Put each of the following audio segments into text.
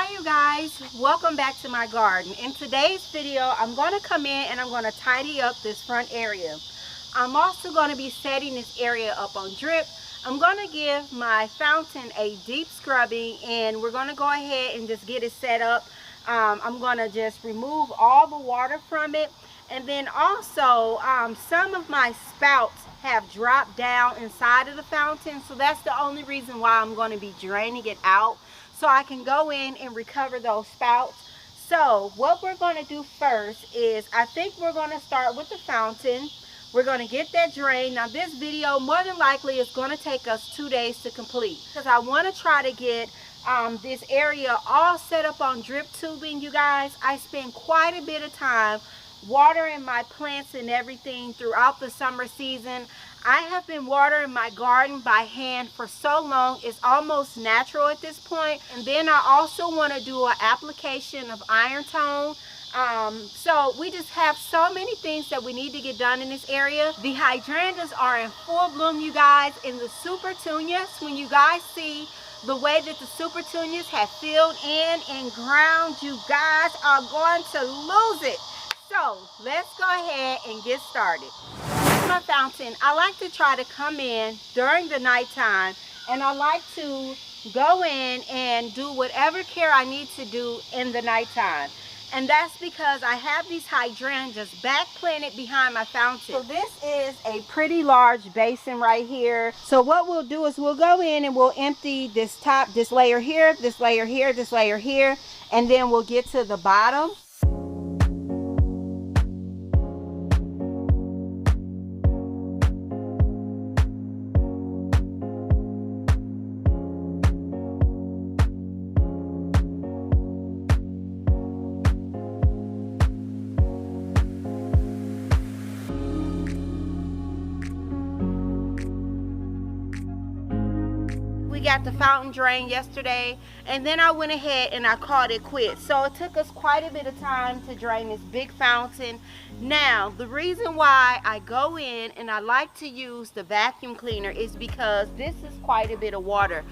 Hi you guys, welcome back to my garden. In today's video, I'm going to come in and I'm going to tidy up this front area. I'm also going to be setting this area up on drip. I'm going to give my fountain a deep scrubbing and we're going to go ahead and just get it set up. I'm going to just remove all the water from it, and then also some of my spouts have dropped down inside of the fountain, so that's the only reason why I'm going to be draining it out, so I can go in and recover those spouts. So what we're going to do first is, I think we're going to start with the fountain. We're going to get that drained. Now this video more than likely is going to take us 2 days to complete, because I want to try to get this area all set up on drip tubing. You guys, I spend quite a bit of time watering my plants and everything throughout the summer season. I have been watering my garden by hand for so long, it's almost natural at this point. And then I also want to do an application of iron tone. So we just have so many things that we need to get done in this area. The hydrangeas are in full bloom, you guys, and the super petunias, when you guys see the way that the super petunias have filled in and ground, you guys are going to lose it. So let's go ahead and get started. With my fountain, I like to try to come in during the nighttime, and I like to go in and do whatever care I need to do in the nighttime. And that's because I have these hydrangeas back planted behind my fountain. So this is a pretty large basin right here. So what we'll do is we'll go in and we'll empty this layer here, this layer here, this layer here, and then we'll get to the bottom. Got the fountain drained yesterday, and then I went ahead and I called it quits. So it took us quite a bit of time to drain this big fountain. Now the reason why I go in and I like to use the vacuum cleaner is because this is quite a bit of water.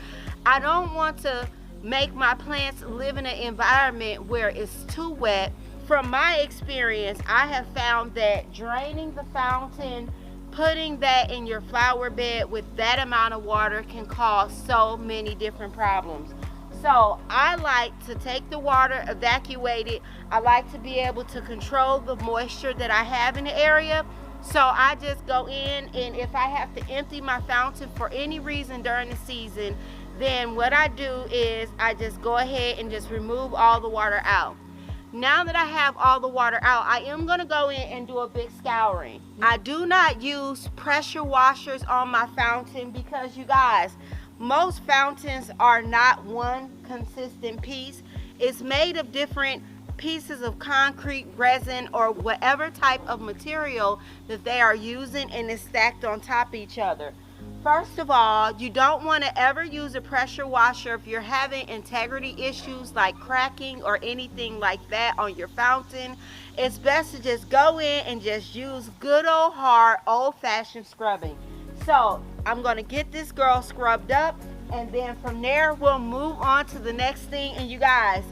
I don't want to make my plants live in an environment where it's too wet. From my experience, I have found that draining the fountain, putting that in your flower bed with that amount of water can cause so many different problems. So I like to take the water, evacuate it. I like to be able to control the moisture that I have in the area. So I just go in, and if I have to empty my fountain for any reason during the season, then what I do is I just go ahead and just remove all the water out. Now that I have all the water out, I am going to go in and do a big scouring. I do not use pressure washers on my fountain because, you guys, most fountains are not one consistent piece. It's made of different pieces of concrete, resin, or whatever type of material that they are using, and it's stacked on top of each other. First of all, you don't want to ever use a pressure washer if you're having integrity issues like cracking or anything like that on your fountain. It's best to just go in and just use good old hard old-fashioned scrubbing. So I'm going to get this girl scrubbed up, and then from there we'll move on to the next thing. And you guys,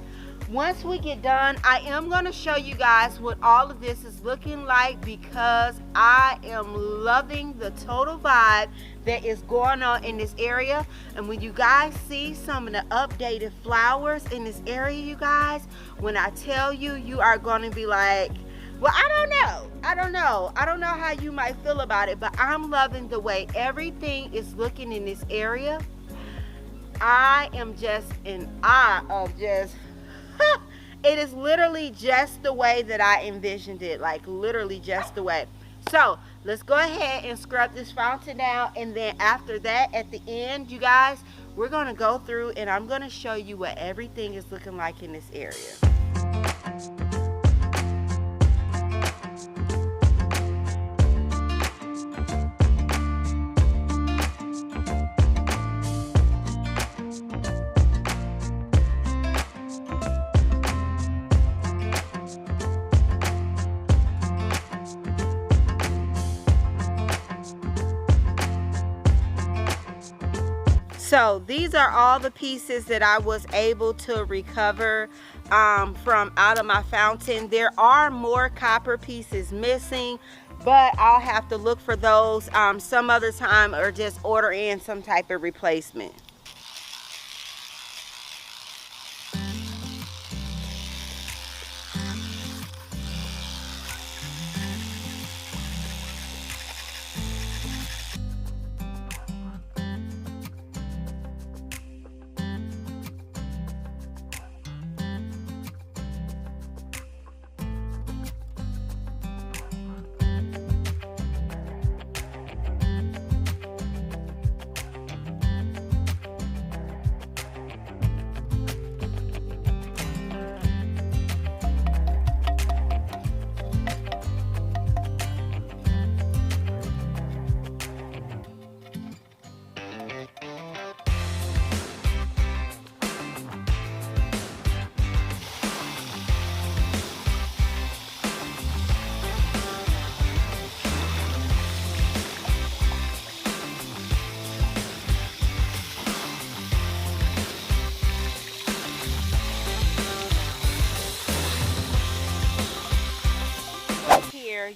once we get done, I am going to show you guys what all of this is looking like, because I am loving the total vibe that is going on in this area. And when you guys see some of the updated flowers in this area, you guys, when I tell you, you are going to be like, well, I don't know how you might feel about it, but I'm loving the way everything is looking in this area. I am just in awe of just it is literally just the way that I envisioned it, like literally just the way. So let's go ahead and scrub this fountain down, and then after that, at the end, you guys, we're going to go through and I'm going to show you what everything is looking like in this area. So these are all the pieces that I was able to recover from out of my fountain. There are more copper pieces missing, but I'll have to look for those some other time, or just order in some type of replacement.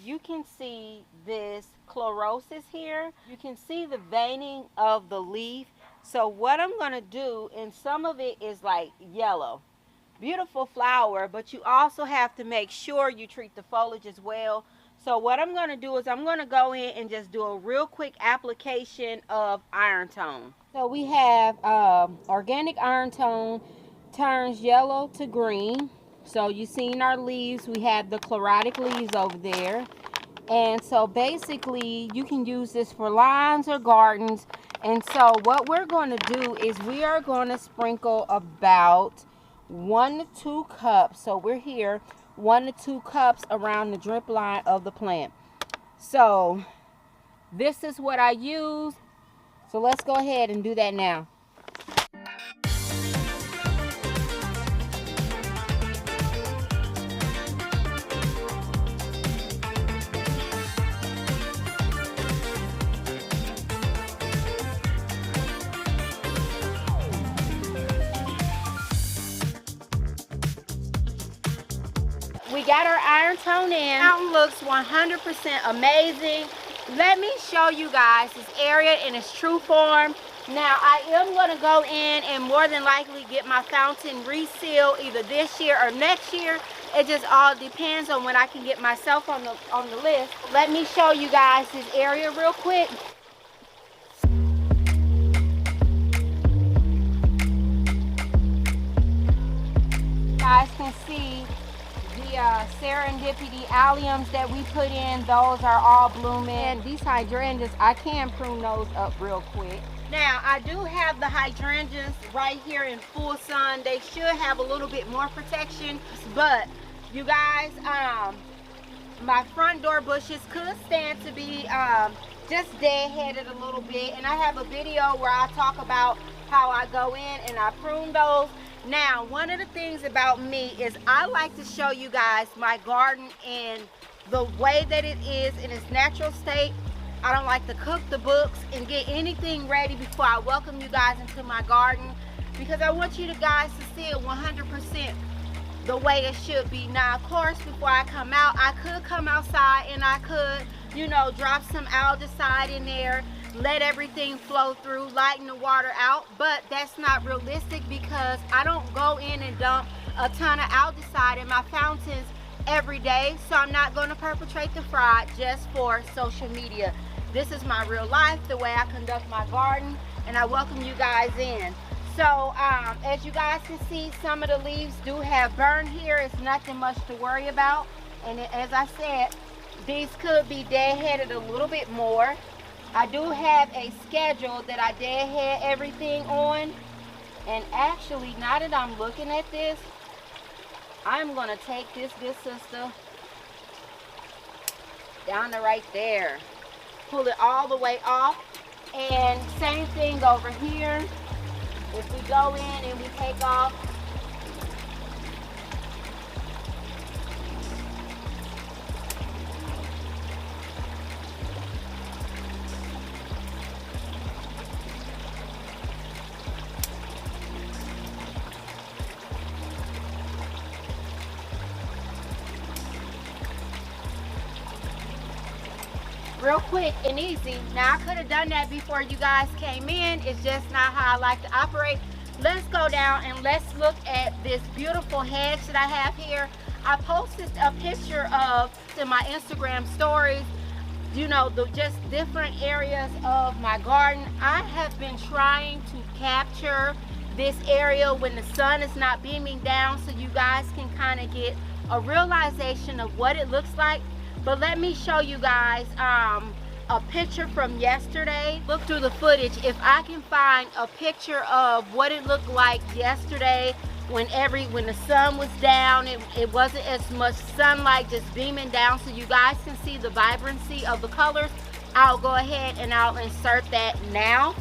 You can see this chlorosis here. You can see the veining of the leaf. So what I'm going to do, and some of it is like yellow, beautiful flower, but you also have to make sure you treat the foliage as well. So what I'm going to do is I'm going to go in and just do a real quick application of iron tone. So we have organic iron tone turns yellow to green. So you've seen our leaves. We have the chlorotic leaves over there. And so basically you can use this for lawns or gardens. And so what we're going to do is we are going to sprinkle about 1 to 2 cups. So we're here 1 to 2 cups around the drip line of the plant. So this is what I use. So let's go ahead and do that now. We got our iron tone in. Fountain looks 100% amazing. Let me show you guys this area in its true form. Now I am going to go in and more than likely get my fountain resealed either this year or next year. It just all depends on when I can get myself on the list. Let me show you guys this area real quick. You guys can see the serendipity alliums that we put in. Those are all blooming. And these hydrangeas, I can prune those up real quick. Now I do have the hydrangeas right here in full sun. They should have a little bit more protection, but you guys, my front door bushes could stand to be just deadheaded a little bit, and I have a video where I talk about how I go in and I prune those. Now, one of the things about me is I like to show you guys my garden in the way that it is in its natural state. I don't like to cook the books and get anything ready before I welcome you guys into my garden, because I want you guys to see it 100% the way it should be. Now, of course, before I come out, I could come outside and I could, you know, drop some algicide in there, let everything flow through, lighten the water out, but that's not realistic because I don't go in and dump a ton of algicide in my fountains every day. So I'm not going to perpetrate the fraud just for social media. This is my real life, the way I conduct my garden, and I welcome you guys in. So as you guys can see, some of the leaves do have burn here. It's nothing much to worry about. And as I said, these could be deadheaded a little bit more. I do have a schedule that I deadhead everything on. And actually, now that I'm looking at this, I'm going to take this good sister down to right there. Pull it all the way off. And same thing over here. If we go in and we take off real quick and easy. Now I could have done that before you guys came in. It's just not how I like to operate. Let's go down and let's look at this beautiful hedge that I have here. I posted a picture of in my Instagram stories, you know, just different areas of my garden. I have been trying to capture this area when the sun is not beaming down so you guys can kind of get a realization of what it looks like. But let me show you guys a picture from yesterday. Look through the footage. If I can find a picture of what it looked like yesterday when the sun was down, it wasn't as much sunlight just beaming down so you guys can see the vibrancy of the colors, I'll go ahead and I'll insert that now.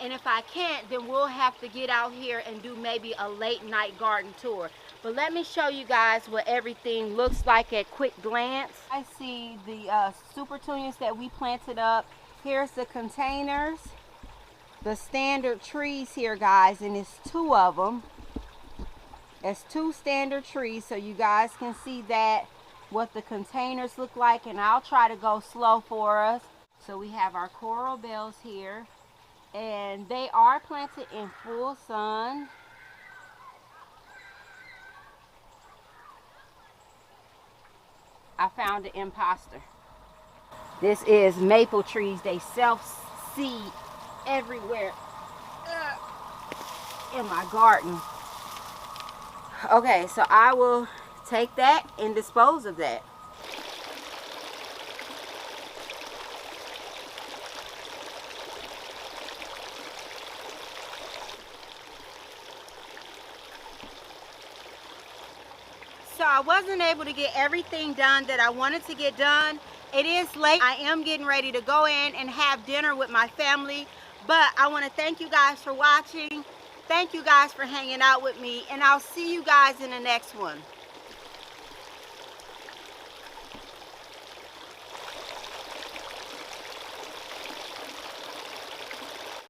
And if I can't, then we'll have to get out here and do maybe a late night garden tour. But let me show you guys what everything looks like at quick glance. I see the super petunias that we planted up. Here's the containers, the standard trees here, guys, and it's 2 of them. It's 2 standard trees, so you guys can see that, what the containers look like, and I'll try to go slow for us. So we have our coral bells here, and they are planted in full sun. I found the imposter. This is maple trees. They self-seed everywhere in my garden. Okay, so I will take that and dispose of that. So I wasn't able to get everything done that I wanted to get done. It is late. I am getting ready to go in and have dinner with my family. But I want to thank you guys for watching. Thank you guys for hanging out with me. And I'll see you guys in the next one.